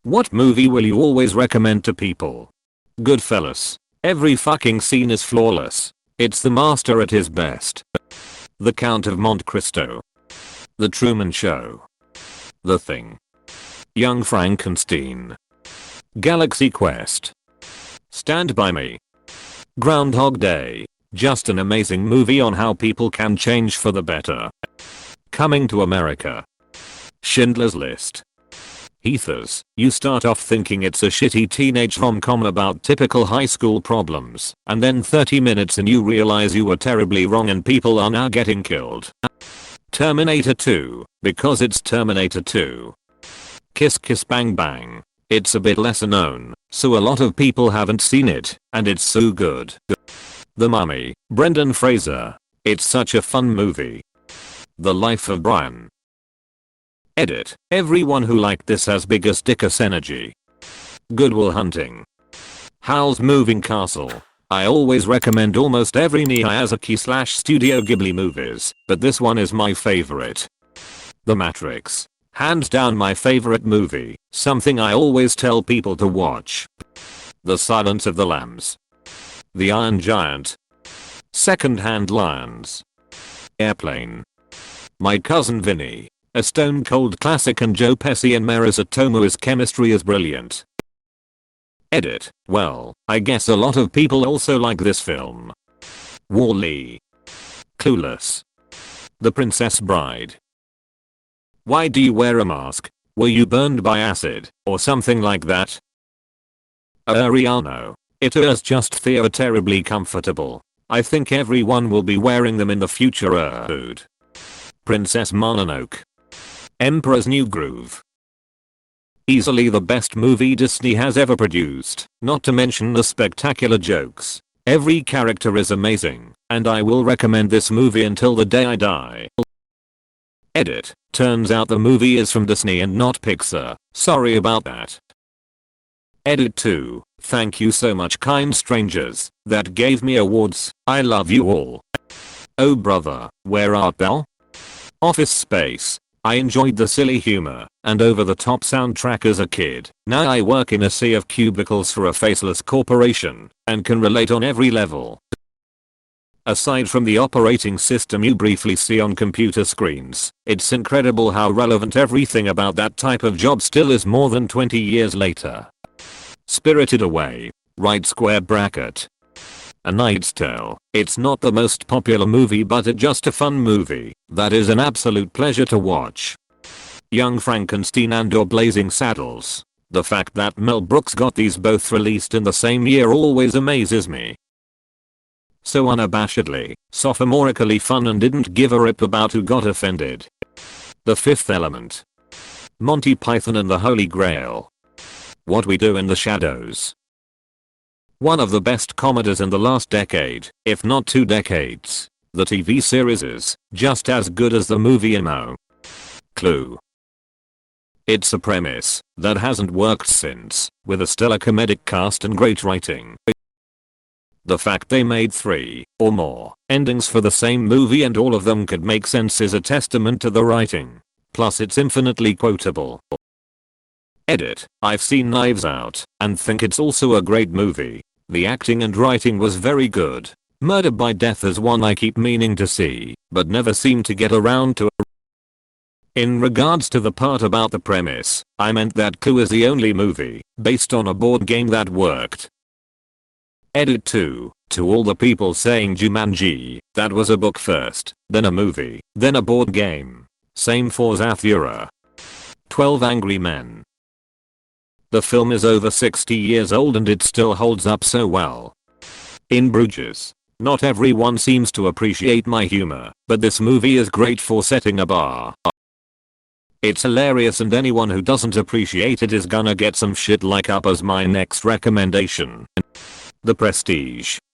What movie will you always recommend to people? Goodfellas. Every fucking scene is flawless. It's the master at his best. The Count of Monte Cristo. The Truman Show. The Thing. Young Frankenstein. Galaxy Quest. Stand By Me. Groundhog Day. Just an amazing movie on how people can change for the better. Coming to America. Schindler's List. Heathers, you start off thinking it's a shitty teenage rom-com about typical high school problems, and then 30 minutes and you realize you were terribly wrong and people are now getting killed. Terminator 2, because it's Terminator 2. Kiss Kiss Bang Bang. It's a bit lesser known, so a lot of people haven't seen it, and it's so good. The Mummy, Brendan Fraser. It's such a fun movie. The Life of Brian. Edit. Everyone who liked this has biggest dickus energy. Good Will Hunting. Howl's Moving Castle. I always recommend almost every Miyazaki/Studio Ghibli movies, but this one is my favorite. The Matrix. Hands down my favorite movie, something I always tell people to watch. The Silence of the Lambs. The Iron Giant. Second-Hand Lions. Airplane. My Cousin Vinny. A stone cold classic, and Joe Pesci and Marisa Tomei's chemistry is brilliant. Edit. Well, I guess a lot of people also like this film. Wall-E. Clueless. The Princess Bride. Why do you wear a mask? Were you burned by acid, or something like that? Ariano. It is just terribly comfortable. I think everyone will be wearing them in the future. Princess Mononoke. Emperor's New Groove. Easily the best movie Disney has ever produced, not to mention the spectacular jokes. Every character is amazing, and I will recommend this movie until the day I die. Edit. Turns out the movie is from Disney and not Pixar. Sorry about that. Edit 2. Thank you so much, kind strangers that gave me awards. I love you all. Oh brother, where art thou? Office Space. I enjoyed the silly humor and over-the-top soundtrack as a kid. Now I work in a sea of cubicles for a faceless corporation and can relate on every level. Aside from the operating system you briefly see on computer screens, it's incredible how relevant everything about that type of job still is more than 20 years later. Spirited Away. Right square bracket. A Knight's Tale. It's not the most popular movie, but it's just a fun movie that is an absolute pleasure to watch. Young Frankenstein and/or Blazing Saddles. The fact that Mel Brooks got these both released in the same year always amazes me. So unabashedly, sophomorically fun and didn't give a rip about who got offended. The Fifth Element. Monty Python and the Holy Grail. What We Do in the Shadows. One of the best comedies in the last decade, if not 2 decades. The TV series is just as good as the movie. Clue. It's a premise that hasn't worked since, with a stellar comedic cast and great writing. The fact they made 3 or more endings for the same movie and all of them could make sense is a testament to the writing. Plus it's infinitely quotable. Edit. I've seen Knives Out and think it's also a great movie. The acting and writing was very good. Murder by Death is one I keep meaning to see, but never seem to get around to. In regards to the part about the premise, I meant that Clue is the only movie based on a board game that worked. Edit 2. To all the people saying Jumanji, that was a book first, then a movie, then a board game. Same for Zathura. 12 Angry Men. The film is over 60 years old and it still holds up so well. In Bruges. Not everyone seems to appreciate my humor, but this movie is great for setting a bar. It's hilarious and anyone who doesn't appreciate it is gonna get some shit like up as my next recommendation. The Prestige.